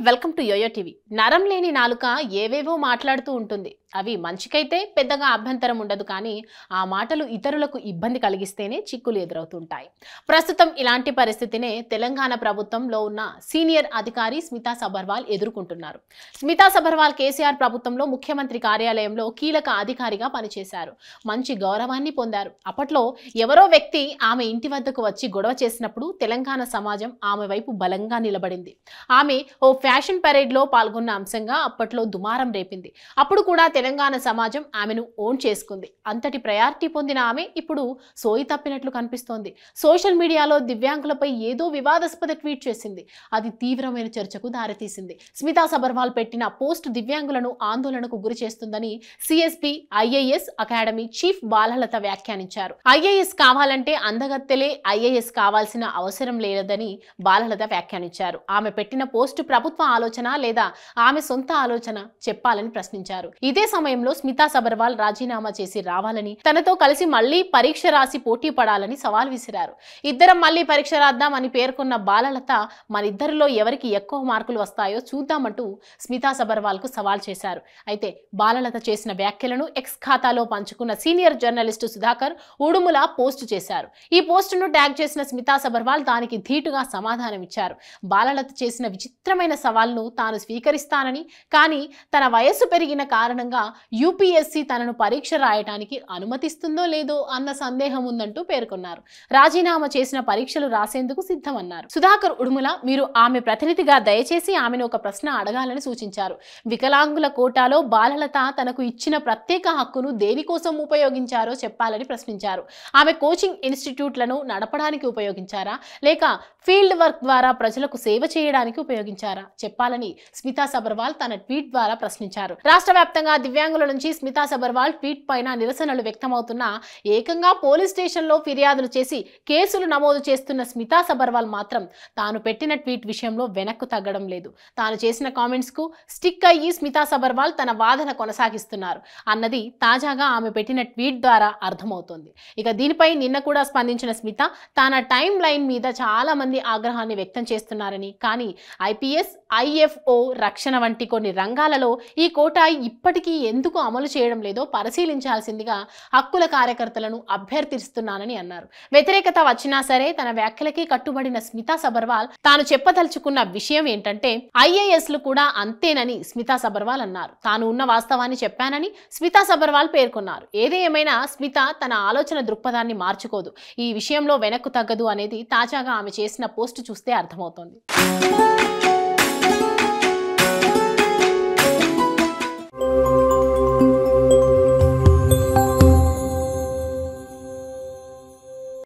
Welcome to yo-yo TV. నరం లేని నాలుక ఏవేవో మాట్లాడుతూ ఉంటుంది. అవి మంచికైతే పెద్దగా అభ్యంతరం ఉండదు, కానీ ఆ మాటలు ఇతరులకు ఇబ్బంది కలిగిస్తేనే చిక్కులు ఎదురవుతుంటాయి. ప్రస్తుతం ఇలాంటి పరిస్థితినే తెలంగాణ ప్రభుత్వంలో ఉన్న సీనియర్ అధికారి స్మితా సబర్వాల్ ఎదుర్కొంటున్నారు. స్మితా సబర్వాల్ కేసీఆర్ ప్రభుత్వంలో ముఖ్యమంత్రి కార్యాలయంలో కీలక అధికారిగా పనిచేశారు. మంచి గౌరవాన్ని పొందారు. అప్పట్లో ఎవరో వ్యక్తి ఆమె ఇంటి వద్దకు వచ్చి గొడవ చేసినప్పుడు తెలంగాణ సమాజం ఆమె వైపు బలంగా నిలబడింది. ఆమె ఓ ఫ్యాషన్ పరేడ్ లో పాల్గొన్న అంశంగా అప్పట్లో దుమారం రేపింది. అప్పుడు కూడా తెలంగాణ సమాజం ఆమెను ఓన్ చేసుకుంది. అంతటి ప్రయారిటీ పొందిన ఆమె ఇప్పుడు సోయి తప్పినట్లు కనిపిస్తోంది. సోషల్ మీడియాలో దివ్యాంగులపై ఏదో వివాదాస్పద ట్వీట్ చేసింది. అది తీవ్రమైన చర్చకు దారితీసింది. స్మితా సబర్వాల్ పెట్టిన పోస్ట్ దివ్యాంగులను ఆందోళనకు గురి చేస్తుందని CSP IAS academy chief Balalatha వ్యాఖ్యానించారు. ఐఏఎస్ కావాలంటే అందగత్తెలే ఐఏఎస్ కావాల్సిన అవసరం లేదని బాలలత వ్యాఖ్యానించారు. ఆమె పెట్టిన పోస్ట్ ప్రభుత్వ ఆలోచన లేదా ఆమె సొంత ఆలోచన చెప్పాలని ప్రశ్నించారు. ఇదే సమయంలో స్మితా సబర్వాల్ రాజీనామా చేసి రావాలని, తనతో కలిసి మళ్లీ పరీక్ష రాసి పోటీ పడాలని సవాల్ విసిరారు. ఇద్దరం మళ్లీ పరీక్ష రాద్దాం అని పేర్కొన్న బాలలత మనిద్దరిలో ఎవరికి ఎక్కువ మార్కులు వస్తాయో చూద్దామంటూ స్మితా సబర్వాల్ కు సవాల్ చేశారు. అయితే బాలలత చేసిన వ్యాఖ్యలను ఎక్స్ ఖాతాలో పంచుకున్న senior journalist Sudhakar Udumula post చేశారు. ఈ పోస్టును ట్యాగ్ చేసిన స్మితా సబర్వాల్ దానికి ధీటుగా సమాధానమిచ్చారు. బాలలత చేసిన విచిత్రమైన సవాల్ను తాను స్వీకరిస్తానని, కానీ తన వయస్సు పెరిగిన కారణంగా యూపీఎస్సీ తనను పరీక్ష రాయటానికి అనుమతిస్తుందో లేదో అన్న సందేహం ఉందంటూ పేర్కొన్నారు. రాజీనామా చేసిన పరీక్షలు రాసేందుకు సిద్ధమన్నారు. సుధాకర్ ఉడుముల మీరు ఆమె ప్రతినిధిగా దయచేసి ఆమెను ఒక ప్రశ్న అడగాలని సూచించారు. వికలాంగుల కోటాలో బాలలత తనకు ఇచ్చిన ప్రత్యేక హక్కును దేనికోసం ఉపయోగించారో చెప్పాలని ప్రశ్నించారు. ఆమె కోచింగ్ ఇన్స్టిట్యూట్లను నడపడానికి ఉపయోగించారా, లేక ఫీల్డ్ వర్క్ ద్వారా ప్రజలకు సేవ చేయడానికి ఉపయోగించారా చెప్పాలని స్మితా సబర్వాల్ తన ట్వీట్ ద్వారా ప్రశ్నించారు. రాష్ట్ర వ్యాప్తంగా దివ్యాంగుల నుంచి స్మితా సబర్వాల్ ట్వీట్ పైన నిరసనలు వ్యక్తమవుతున్నా ఏకంగా పోలీస్ స్టేషన్లో ఫిర్యాదులు చేసి కేసులు నమోదు చేస్తున్న స్మితా సబర్వాల్ మాత్రం తాను పెట్టిన ట్వీట్ విషయంలో వెనక్కు తగ్గడం లేదు. తాను చేసిన కామెంట్స్ కు స్టిక్ అయ్యి స్మితా సబర్వాల్ తన వాదన కొనసాగిస్తున్నారు అన్నది తాజాగా ఆమె పెట్టిన ట్వీట్ ద్వారా అర్థమవుతోంది. ఇక దీనిపై నిన్న కూడా స్పందించిన స్మిత తన టైం లైన్ మీద చాలా మంది ఆగ్రహాన్ని వ్యక్తం చేస్తున్నారని, కానీ ఐపీఎస్, ఐఎఫ్ఓ, రక్షణ వంటి కొన్ని రంగాలలో ఈ కోటా ఇప్పటికీ ఎందుకు అమలు చేయడం లేదో పరిశీలించాల్సిందిగా హక్కుల కార్యకర్తలను అభ్యర్థిస్తున్నానని అన్నారు. వ్యతిరేకత వచ్చినా సరే తన వ్యాఖ్యలకి కట్టుబడిన స్మితా సబర్వాల్ తాను చెప్పదలుచుకున్న విషయం ఏంటంటే ఐఏఎస్లు కూడా అంతేనని స్మితా సబర్వాల్ అన్నారు. తాను ఉన్న వాస్తవాన్ని చెప్పానని స్మితా సబర్వాల్ పేర్కొన్నారు. ఏది ఏమైనా స్మిత తన ఆలోచన దృక్పథాన్ని మార్చుకోదు. ఈ విషయంలో వెనక్కు తగ్గదు అనేది తాజాగా ఆమె చేసిన పోస్టు చూస్తే అర్థమవుతోంది.